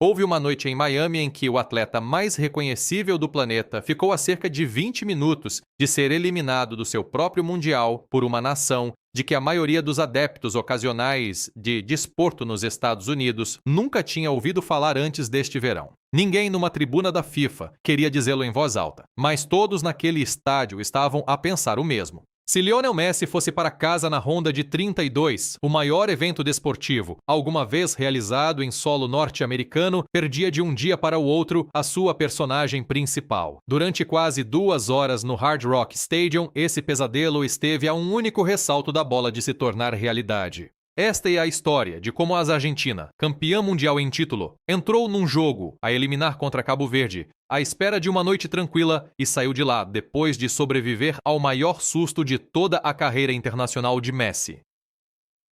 Houve uma noite em Miami em que o atleta mais reconhecível do planeta ficou a cerca de 20 minutos de ser eliminado do seu próprio Mundial por uma nação de que a maioria dos adeptos ocasionais de desporto nos Estados Unidos nunca tinha ouvido falar antes deste verão. Ninguém numa tribuna da FIFA queria dizê-lo em voz alta, mas todos naquele estádio estavam a pensar o mesmo. Se Lionel Messi fosse para casa na ronda de 32, o maior evento desportivo alguma vez realizado em solo norte-americano perdia de um dia para o outro a sua personagem principal. Durante quase 2 horas no Hard Rock Stadium, esse pesadelo esteve a um único ressalto da bola de se tornar realidade. Esta é a história de como a Argentina, campeã mundial em título, entrou num jogo a eliminar contra Cabo Verde, à espera de uma noite tranquila e saiu de lá depois de sobreviver ao maior susto de toda a carreira internacional de Messi.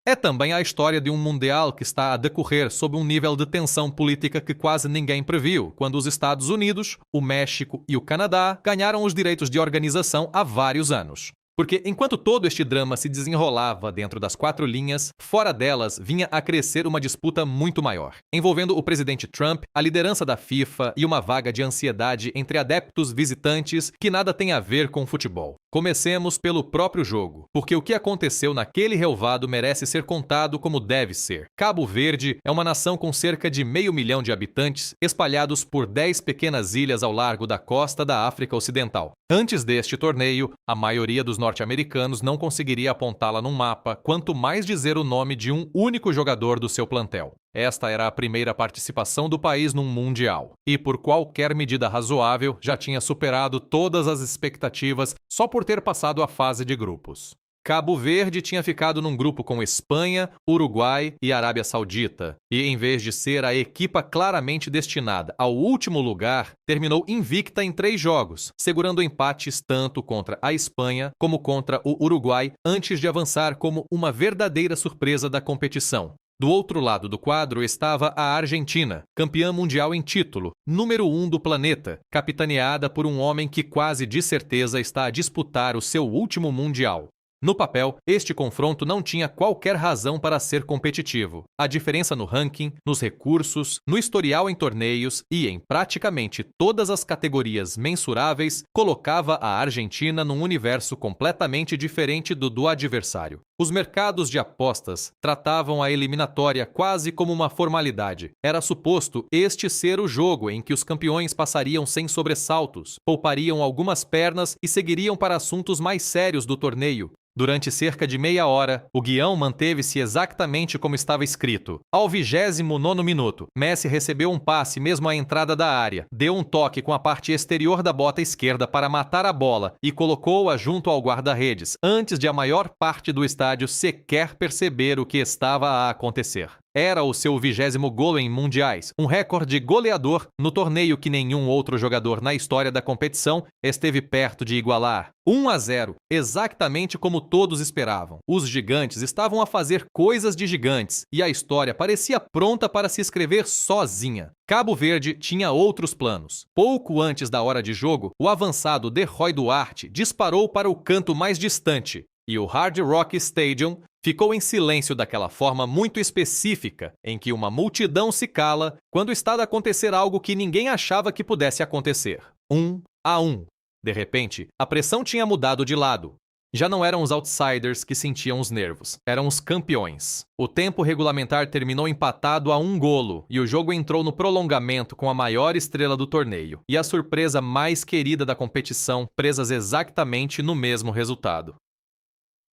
É também a história de um mundial que está a decorrer sob um nível de tensão política que quase ninguém previu, quando os Estados Unidos, o México e o Canadá ganharam os direitos de organização há vários anos. Porque enquanto todo este drama se desenrolava dentro das 4 linhas, fora delas vinha a crescer uma disputa muito maior, envolvendo o presidente Trump, a liderança da FIFA e uma vaga de ansiedade entre adeptos visitantes que nada tem a ver com futebol. Comecemos pelo próprio jogo, porque o que aconteceu naquele relvado merece ser contado como deve ser. Cabo Verde é uma nação com cerca de 500 mil de habitantes, espalhados por 10 pequenas ilhas ao largo da costa da África Ocidental. Antes deste torneio, a maioria dos norte-americanos não conseguiria apontá-la num mapa, quanto mais dizer o nome de um único jogador do seu plantel. Esta era a primeira participação do país num mundial, e por qualquer medida razoável já tinha superado todas as expectativas só por ter passado a fase de grupos. Cabo Verde tinha ficado num grupo com Espanha, Uruguai e Arábia Saudita, e em vez de ser a equipa claramente destinada ao último lugar, terminou invicta em 3 jogos, segurando empates tanto contra a Espanha como contra o Uruguai antes de avançar como uma verdadeira surpresa da competição. Do outro lado do quadro estava a Argentina, campeã mundial em título, número 1 do planeta, capitaneada por um homem que quase de certeza está a disputar o seu último mundial. No papel, este confronto não tinha qualquer razão para ser competitivo. A diferença no ranking, nos recursos, no historial em torneios e em praticamente todas as categorias mensuráveis colocava a Argentina num universo completamente diferente do adversário. Os mercados de apostas tratavam a eliminatória quase como uma formalidade. Era suposto este ser o jogo em que os campeões passariam sem sobressaltos, poupariam algumas pernas e seguiriam para assuntos mais sérios do torneio. Durante cerca de meia hora, o guião manteve-se exatamente como estava escrito. Ao 29º minuto, Messi recebeu um passe mesmo à entrada da área, deu um toque com a parte exterior da bota esquerda para matar a bola e colocou-a junto ao guarda-redes, antes de a maior parte do estádio sequer perceber o que estava a acontecer. Era o seu 20º golo em mundiais, um recorde goleador no torneio que nenhum outro jogador na história da competição esteve perto de igualar. 1-0, exatamente como todos esperavam. Os gigantes estavam a fazer coisas de gigantes e a história parecia pronta para se escrever sozinha. Cabo Verde tinha outros planos. Pouco antes da hora de jogo, o avançado De Roy Duarte disparou para o canto mais distante e o Hard Rock Stadium ficou em silêncio daquela forma muito específica em que uma multidão se cala quando está a acontecer algo que ninguém achava que pudesse acontecer. 1-1. De repente, a pressão tinha mudado de lado. Já não eram os outsiders que sentiam os nervos, eram os campeões. O tempo regulamentar terminou empatado a 1 golo e o jogo entrou no prolongamento com a maior estrela do torneio e a surpresa mais querida da competição presas exatamente no mesmo resultado.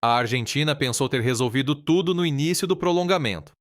A Argentina pensou ter resolvido tudo no início do prolongamento.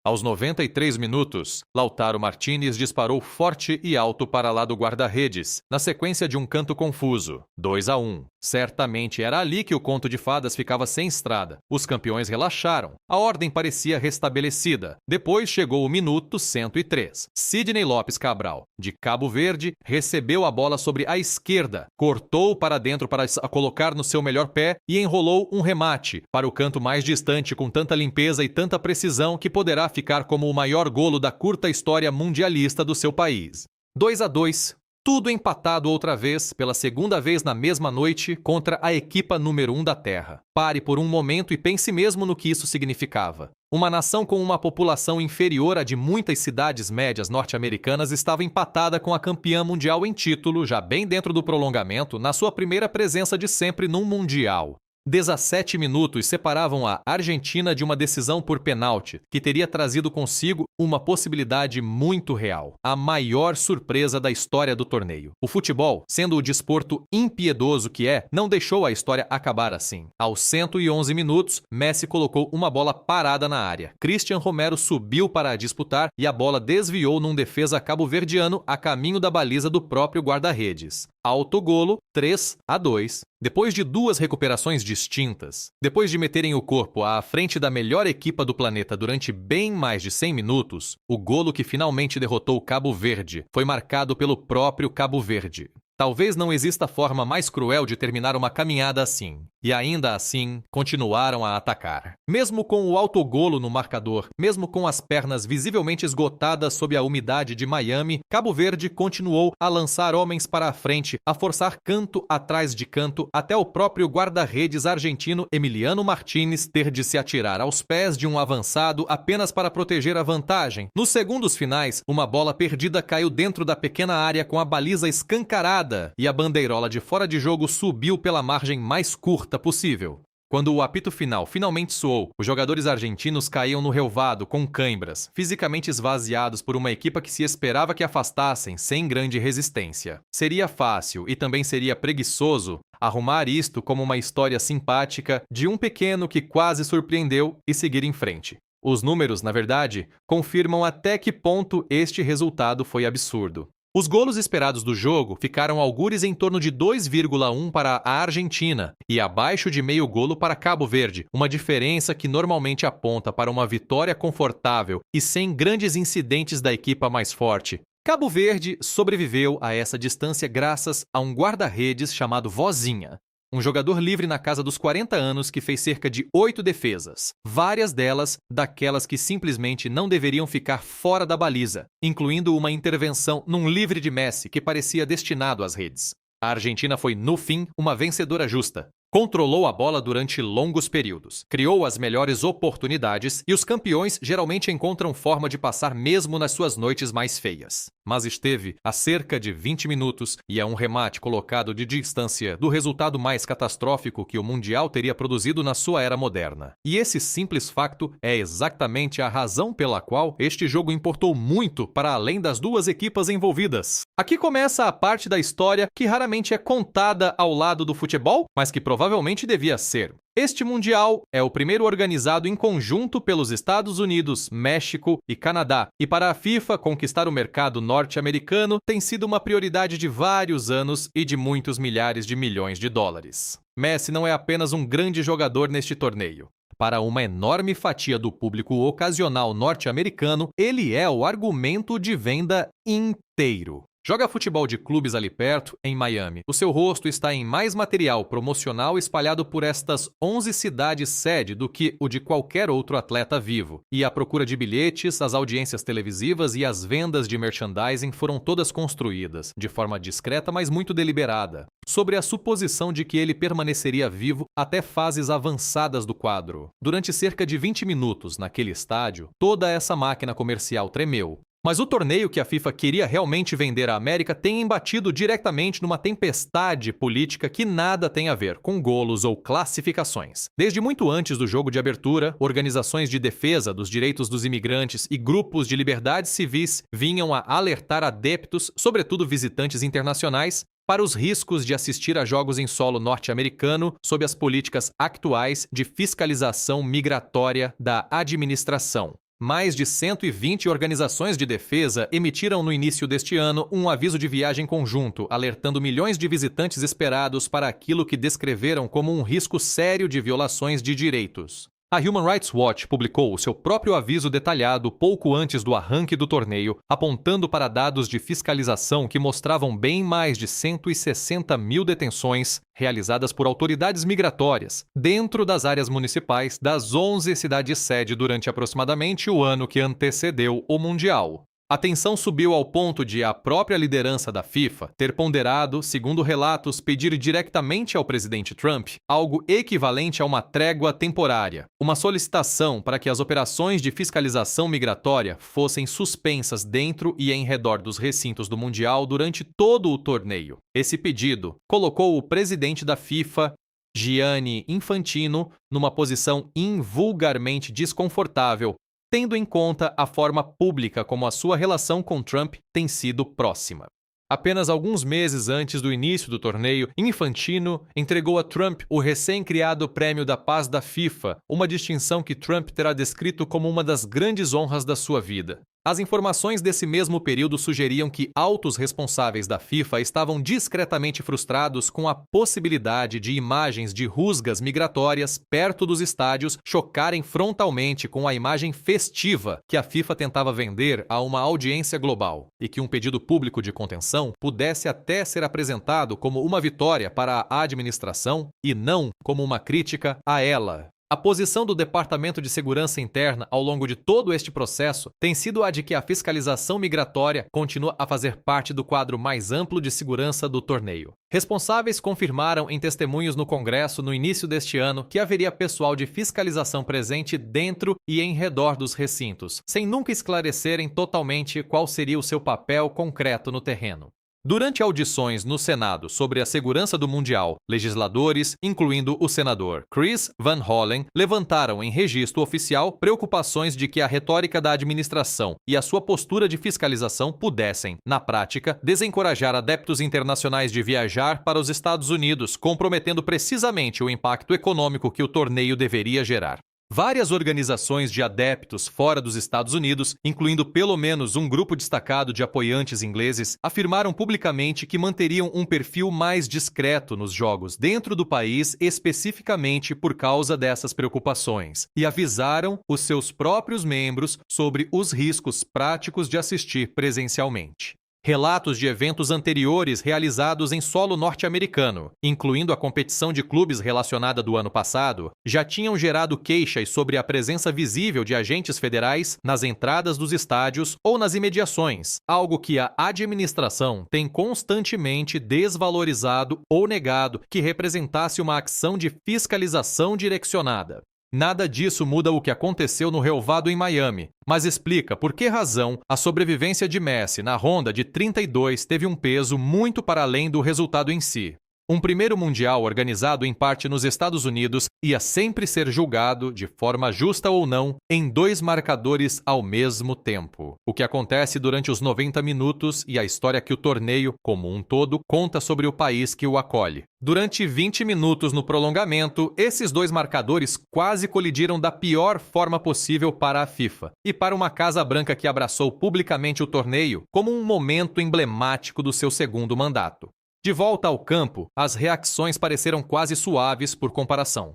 Aos 93 minutos, Lautaro Martínez disparou forte e alto para lá do guarda-redes, na sequência de um canto confuso. 2-1. Certamente era ali que o conto de fadas ficava sem estrada. Os campeões relaxaram. A ordem parecia restabelecida. Depois chegou o minuto 103. Sidney Lopes Cabral, de Cabo Verde, recebeu a bola sobre a esquerda, cortou para dentro para a colocar no seu melhor pé e enrolou um remate para o canto mais distante com tanta limpeza e tanta precisão que poderá ficar como o maior golo da curta história mundialista do seu país. 2-2. Tudo empatado outra vez, pela segunda vez na mesma noite, contra a equipa número 1 da Terra. Pare por um momento e pense mesmo no que isso significava. Uma nação com uma população inferior à de muitas cidades médias norte-americanas estava empatada com a campeã mundial em título, já bem dentro do prolongamento, na sua primeira presença de sempre num Mundial. 17 minutos separavam a Argentina de uma decisão por pênalti, que teria trazido consigo uma possibilidade muito real, a maior surpresa da história do torneio. O futebol, sendo o desporto impiedoso que é, não deixou a história acabar assim. Aos 111 minutos, Messi colocou uma bola parada na área. Cristian Romero subiu para disputar e a bola desviou num defesa cabo-verdiano a caminho da baliza do próprio guarda-redes. Autogolo, 3-2. Depois de duas recuperações distintas, depois de meterem o corpo à frente da melhor equipa do planeta durante bem mais de 100 minutos, o golo que finalmente derrotou o Cabo Verde foi marcado pelo próprio Cabo Verde. Talvez não exista forma mais cruel de terminar uma caminhada assim. E ainda assim, continuaram a atacar. Mesmo com o autogolo no marcador, mesmo com as pernas visivelmente esgotadas sob a umidade de Miami, Cabo Verde continuou a lançar homens para a frente, a forçar canto atrás de canto, até o próprio guarda-redes argentino Emiliano Martínez ter de se atirar aos pés de um avançado apenas para proteger a vantagem. Nos segundos finais, uma bola perdida caiu dentro da pequena área com a baliza escancarada e a bandeirola de fora de jogo subiu pela margem mais curta possível. Quando o apito final finalmente soou, os jogadores argentinos caíam no relvado com cãibras, fisicamente esvaziados por uma equipa que se esperava que afastassem sem grande resistência. Seria fácil e também seria preguiçoso arrumar isto como uma história simpática de um pequeno que quase surpreendeu e seguir em frente. Os números, na verdade, confirmam até que ponto este resultado foi absurdo. Os golos esperados do jogo ficaram algures em torno de 2,1 para a Argentina e abaixo de meio golo para Cabo Verde, uma diferença que normalmente aponta para uma vitória confortável e sem grandes incidentes da equipa mais forte. Cabo Verde sobreviveu a essa distância graças a um guarda-redes chamado Vozinha. Um jogador livre na casa dos 40 anos que fez cerca de 8 defesas, várias delas daquelas que simplesmente não deveriam ficar fora da baliza, incluindo uma intervenção num livre de Messi que parecia destinado às redes. A Argentina foi, no fim, uma vencedora justa. Controlou a bola durante longos períodos, criou as melhores oportunidades e os campeões geralmente encontram forma de passar mesmo nas suas noites mais feias. Mas esteve a cerca de 20 minutos e a um remate colocado de distância do resultado mais catastrófico que o Mundial teria produzido na sua era moderna. E esse simples facto é exatamente a razão pela qual este jogo importou muito para além das duas equipas envolvidas. Aqui começa a parte da história que raramente é contada ao lado do futebol, mas que provavelmente devia ser. Este Mundial é o primeiro organizado em conjunto pelos Estados Unidos, México e Canadá, e para a FIFA, conquistar o mercado norte-americano tem sido uma prioridade de vários anos e de muitos milhares de milhões de dólares. Messi não é apenas um grande jogador neste torneio. Para uma enorme fatia do público ocasional norte-americano, ele é o argumento de venda inteiro. Joga futebol de clubes ali perto, em Miami. O seu rosto está em mais material promocional espalhado por estas 11 cidades sede do que o de qualquer outro atleta vivo. E a procura de bilhetes, as audiências televisivas e as vendas de merchandising foram todas construídas, de forma discreta, mas muito deliberada, sobre a suposição de que ele permaneceria vivo até fases avançadas do quadro. Durante cerca de 20 minutos naquele estádio, toda essa máquina comercial tremeu. Mas o torneio que a FIFA queria realmente vender à América tem embatido diretamente numa tempestade política que nada tem a ver com golos ou classificações. Desde muito antes do jogo de abertura, organizações de defesa dos direitos dos imigrantes e grupos de liberdades civis vinham a alertar adeptos, sobretudo visitantes internacionais, para os riscos de assistir a jogos em solo norte-americano sob as políticas atuais de fiscalização migratória da administração. Mais de 120 organizações de defesa emitiram no início deste ano um aviso de viagem conjunto, alertando milhões de visitantes esperados para aquilo que descreveram como um risco sério de violações de direitos. A Human Rights Watch publicou o seu próprio aviso detalhado pouco antes do arranque do torneio, apontando para dados de fiscalização que mostravam bem mais de 160 mil detenções realizadas por autoridades migratórias dentro das áreas municipais das 11 cidades-sede durante aproximadamente o ano que antecedeu o Mundial. A tensão subiu ao ponto de a própria liderança da FIFA ter ponderado, segundo relatos, pedir diretamente ao presidente Trump algo equivalente a uma trégua temporária, uma solicitação para que as operações de fiscalização migratória fossem suspensas dentro e em redor dos recintos do Mundial durante todo o torneio. Esse pedido colocou o presidente da FIFA, Gianni Infantino, numa posição invulgarmente desconfortável, tendo em conta a forma pública como a sua relação com Trump tem sido próxima. Apenas alguns meses antes do início do torneio, Infantino entregou a Trump o recém-criado Prêmio da Paz da FIFA, uma distinção que Trump terá descrito como uma das grandes honras da sua vida. As informações desse mesmo período sugeriam que altos responsáveis da FIFA estavam discretamente frustrados com a possibilidade de imagens de rusgas migratórias perto dos estádios chocarem frontalmente com a imagem festiva que a FIFA tentava vender a uma audiência global, e que um pedido público de contenção pudesse até ser apresentado como uma vitória para a administração e não como uma crítica a ela. A posição do Departamento de Segurança Interna ao longo de todo este processo tem sido a de que a fiscalização migratória continua a fazer parte do quadro mais amplo de segurança do torneio. Responsáveis confirmaram em testemunhos no Congresso no início deste ano que haveria pessoal de fiscalização presente dentro e em redor dos recintos, sem nunca esclarecerem totalmente qual seria o seu papel concreto no terreno. Durante audições no Senado sobre a segurança do Mundial, legisladores, incluindo o senador Chris Van Hollen, levantaram em registro oficial preocupações de que a retórica da administração e a sua postura de fiscalização pudessem, na prática, desencorajar adeptos internacionais de viajar para os Estados Unidos, comprometendo precisamente o impacto econômico que o torneio deveria gerar. Várias organizações de adeptos fora dos Estados Unidos, incluindo pelo menos um grupo destacado de apoiantes ingleses, afirmaram publicamente que manteriam um perfil mais discreto nos jogos dentro do país especificamente por causa dessas preocupações, e avisaram os seus próprios membros sobre os riscos práticos de assistir presencialmente. Relatos de eventos anteriores realizados em solo norte-americano, incluindo a competição de clubes relacionada do ano passado, já tinham gerado queixas sobre a presença visível de agentes federais nas entradas dos estádios ou nas imediações, algo que a administração tem constantemente desvalorizado ou negado que representasse uma ação de fiscalização direcionada. Nada disso muda o que aconteceu no relvado em Miami, mas explica por que razão a sobrevivência de Messi na ronda de 32 teve um peso muito para além do resultado em si. Um primeiro mundial organizado em parte nos Estados Unidos ia sempre ser julgado, de forma justa ou não, em 2 marcadores ao mesmo tempo. O que acontece durante os 90 minutos e a história que o torneio, como um todo, conta sobre o país que o acolhe. Durante 20 minutos no prolongamento, esses 2 marcadores quase colidiram da pior forma possível para a FIFA e para uma Casa Branca que abraçou publicamente o torneio como um momento emblemático do seu segundo mandato. De volta ao campo, as reações pareceram quase suaves por comparação.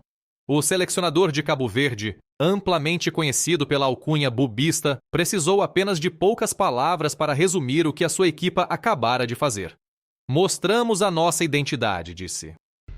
O selecionador de Cabo Verde, amplamente conhecido pela alcunha bubista, precisou apenas de poucas palavras para resumir o que a sua equipa acabara de fazer. "Mostramos a nossa identidade", disse.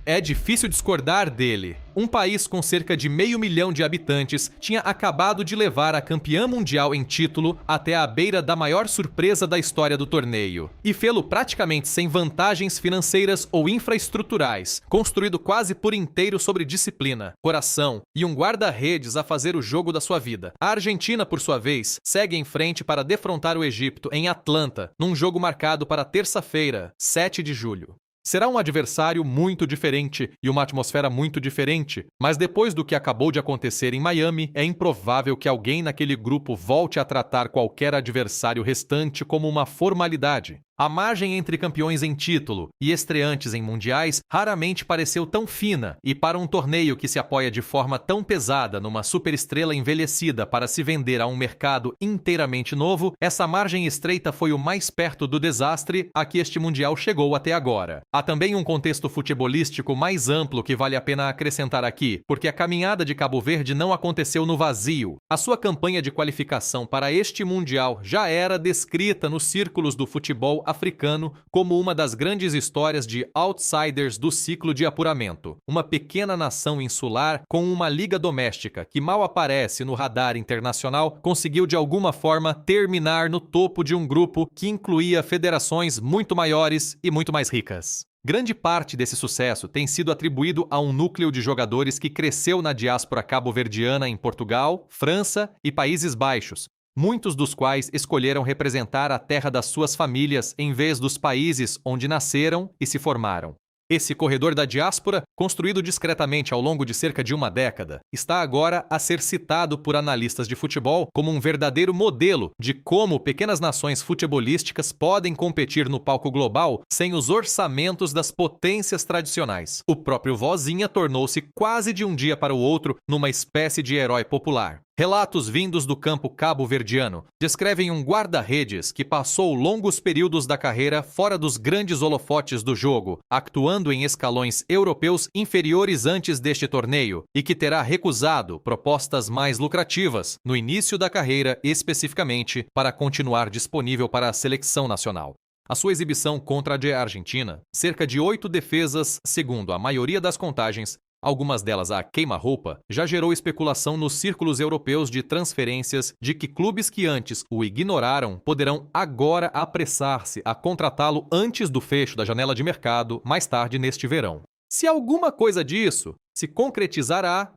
É difícil discordar dele. Um país com cerca de 500 mil de habitantes tinha acabado de levar a campeã mundial em título até a beira da maior surpresa da história do torneio, e fê-lo praticamente sem vantagens financeiras ou infraestruturais, construído quase por inteiro sobre disciplina, coração e um guarda-redes a fazer o jogo da sua vida. A Argentina, por sua vez, segue em frente para defrontar o Egito em Atlanta, num jogo marcado para terça-feira, 7 de julho. Será um adversário muito diferente e uma atmosfera muito diferente, mas depois do que acabou de acontecer em Miami, é improvável que alguém naquele grupo volte a tratar qualquer adversário restante como uma formalidade. A margem entre campeões em título e estreantes em mundiais raramente pareceu tão fina, e para um torneio que se apoia de forma tão pesada numa superestrela envelhecida para se vender a um mercado inteiramente novo, essa margem estreita foi o mais perto do desastre a que este mundial chegou até agora. Há também um contexto futebolístico mais amplo que vale a pena acrescentar aqui, porque a caminhada de Cabo Verde não aconteceu no vazio. A sua campanha de qualificação para este mundial já era descrita nos círculos do futebol africano como uma das grandes histórias de outsiders do ciclo de apuramento. Uma pequena nação insular com uma liga doméstica que mal aparece no radar internacional conseguiu de alguma forma terminar no topo de um grupo que incluía federações muito maiores e muito mais ricas. Grande parte desse sucesso tem sido atribuído a um núcleo de jogadores que cresceu na diáspora cabo-verdiana em Portugal, França e Países Baixos, muitos dos quais escolheram representar a terra das suas famílias em vez dos países onde nasceram e se formaram. Esse corredor da diáspora, construído discretamente ao longo de cerca de uma década, está agora a ser citado por analistas de futebol como um verdadeiro modelo de como pequenas nações futebolísticas podem competir no palco global sem os orçamentos das potências tradicionais. O próprio Vozinha tornou-se quase de um dia para o outro numa espécie de herói popular. Relatos vindos do campo cabo-verdiano descrevem um guarda-redes que passou longos períodos da carreira fora dos grandes holofotes do jogo, atuando em escalões europeus inferiores antes deste torneio e que terá recusado propostas mais lucrativas no início da carreira especificamente para continuar disponível para a seleção nacional. A sua exibição contra a Argentina, cerca de 8 defesas, segundo a maioria das contagens, algumas delas a queima-roupa, já gerou especulação nos círculos europeus de transferências de que clubes que antes o ignoraram poderão agora apressar-se a contratá-lo antes do fecho da janela de mercado mais tarde neste verão. Se alguma coisa disso se concretizará,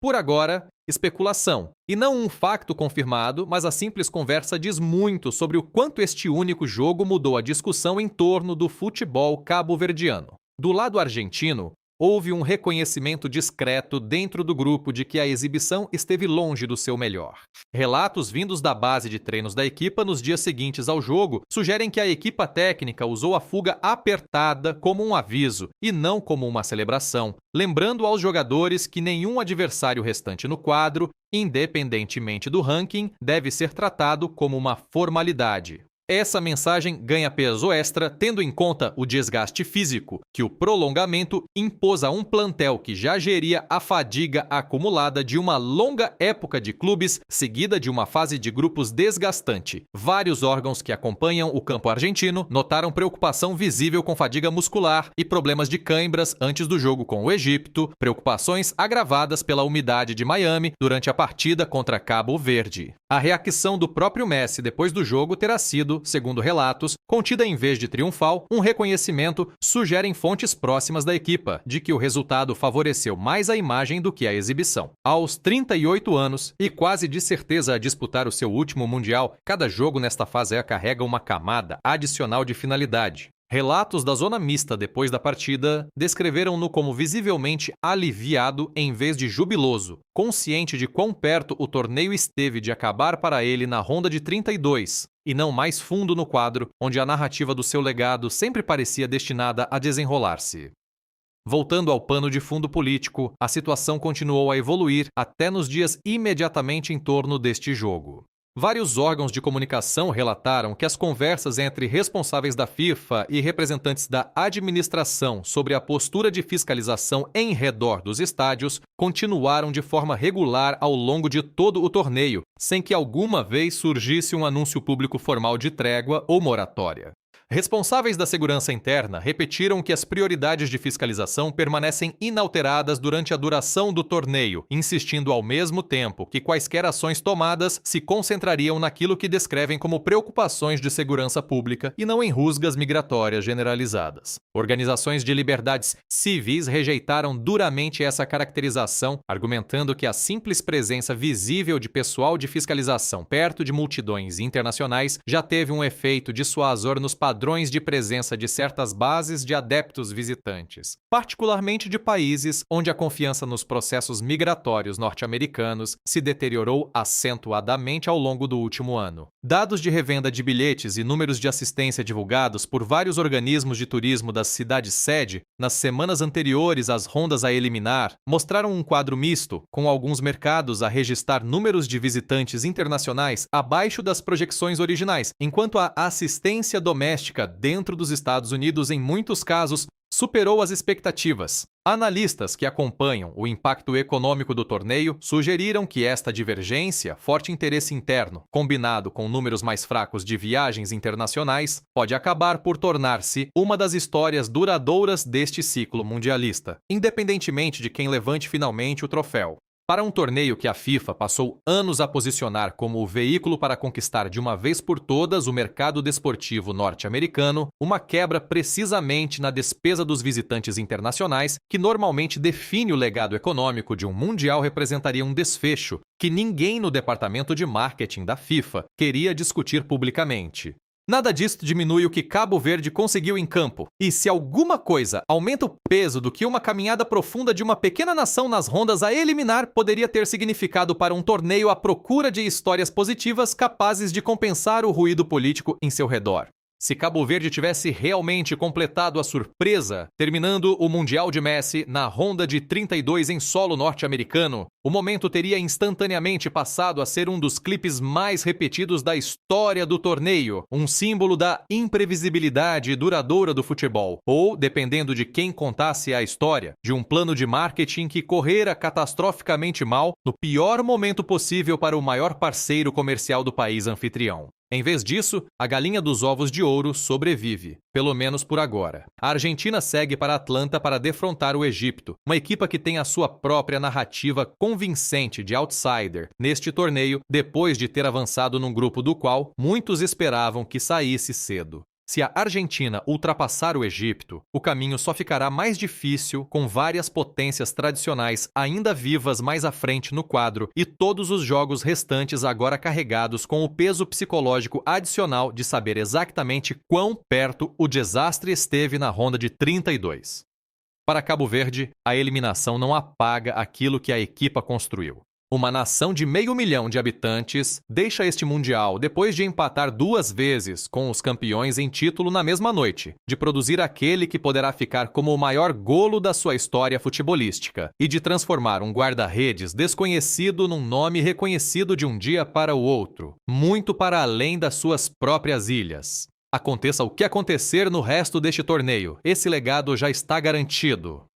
por agora, especulação, e não um facto confirmado, mas a simples conversa diz muito sobre o quanto este único jogo mudou a discussão em torno do futebol cabo-verdiano. Do lado argentino, houve um reconhecimento discreto dentro do grupo de que a exibição esteve longe do seu melhor. Relatos vindos da base de treinos da equipa nos dias seguintes ao jogo sugerem que a equipa técnica usou a fuga apertada como um aviso e não como uma celebração, lembrando aos jogadores que nenhum adversário restante no quadro, independentemente do ranking, deve ser tratado como uma formalidade. Essa mensagem ganha peso extra tendo em conta o desgaste físico que o prolongamento impôs a um plantel que já geria a fadiga acumulada de uma longa época de clubes seguida de uma fase de grupos desgastante. Vários órgãos que acompanham o campo argentino notaram preocupação visível com fadiga muscular e problemas de cãibras antes do jogo com o Egito, preocupações agravadas pela umidade de Miami durante a partida contra Cabo Verde. A reação do próprio Messi depois do jogo terá sido, segundo relatos, contida em vez de triunfal, um reconhecimento, sugerem fontes próximas da equipa, de que o resultado favoreceu mais a imagem do que a exibição. Aos 38 anos, e quase de certeza a disputar o seu último Mundial, cada jogo nesta fase carrega uma camada adicional de finalidade. Relatos da zona mista depois da partida descreveram-no como visivelmente aliviado em vez de jubiloso, consciente de quão perto o torneio esteve de acabar para ele na ronda de 32, e não mais fundo no quadro, onde a narrativa do seu legado sempre parecia destinada a desenrolar-se. Voltando ao pano de fundo político, a situação continuou a evoluir até nos dias imediatamente em torno deste jogo. Vários órgãos de comunicação relataram que as conversas entre responsáveis da FIFA e representantes da administração sobre a postura de fiscalização em redor dos estádios continuaram de forma regular ao longo de todo o torneio, sem que alguma vez surgisse um anúncio público formal de trégua ou moratória. Responsáveis da segurança interna repetiram que as prioridades de fiscalização permanecem inalteradas durante a duração do torneio, insistindo ao mesmo tempo que quaisquer ações tomadas se concentrariam naquilo que descrevem como preocupações de segurança pública e não em rusgas migratórias generalizadas. Organizações de liberdades civis rejeitaram duramente essa caracterização, argumentando que a simples presença visível de pessoal de fiscalização perto de multidões internacionais já teve um efeito dissuasor nos padrões de presença de certas bases de adeptos visitantes, particularmente de países onde a confiança nos processos migratórios norte-americanos se deteriorou acentuadamente ao longo do último ano. Dados de revenda de bilhetes e números de assistência divulgados por vários organismos de turismo das cidades-sede nas semanas anteriores às rondas a eliminar mostraram um quadro misto, com alguns mercados a registrar números de visitantes internacionais abaixo das projeções originais, enquanto a assistência doméstica dentro dos Estados Unidos, em muitos casos, superou as expectativas. Analistas que acompanham o impacto econômico do torneio sugeriram que esta divergência, forte interesse interno, combinado com números mais fracos de viagens internacionais, pode acabar por tornar-se uma das histórias duradouras deste ciclo mundialista, independentemente de quem levante finalmente o troféu. Para um torneio que a FIFA passou anos a posicionar como o veículo para conquistar de uma vez por todas o mercado desportivo norte-americano, uma quebra precisamente na despesa dos visitantes internacionais, que normalmente define o legado econômico de um mundial, representaria um desfecho que ninguém no departamento de marketing da FIFA queria discutir publicamente. Nada disso diminui o que Cabo Verde conseguiu em campo. E se alguma coisa aumenta o peso do que uma caminhada profunda de uma pequena nação nas rondas a eliminar poderia ter significado para um torneio à procura de histórias positivas capazes de compensar o ruído político em seu redor. Se Cabo Verde tivesse realmente completado a surpresa, terminando o Mundial de Messi na ronda de 32 em solo norte-americano, o momento teria instantaneamente passado a ser um dos clipes mais repetidos da história do torneio, um símbolo da imprevisibilidade duradoura do futebol, ou, dependendo de quem contasse a história, de um plano de marketing que correra catastroficamente mal no pior momento possível para o maior parceiro comercial do país anfitrião. Em vez disso, a galinha dos ovos de ouro sobrevive, pelo menos por agora. A Argentina segue para Atlanta para defrontar o Egito, uma equipa que tem a sua própria narrativa convincente de outsider neste torneio, depois de ter avançado num grupo do qual muitos esperavam que saísse cedo. Se a Argentina ultrapassar o Egito, o caminho só ficará mais difícil com várias potências tradicionais ainda vivas mais à frente no quadro e todos os jogos restantes agora carregados com o peso psicológico adicional de saber exatamente quão perto o desastre esteve na ronda de 32. Para Cabo Verde, a eliminação não apaga aquilo que a equipa construiu. Uma nação de 500 mil de habitantes deixa este Mundial depois de empatar 2 vezes com os campeões em título na mesma noite, de produzir aquele que poderá ficar como o maior golo da sua história futebolística e de transformar um guarda-redes desconhecido num nome reconhecido de um dia para o outro, muito para além das suas próprias ilhas. Aconteça o que acontecer no resto deste torneio, esse legado já está garantido.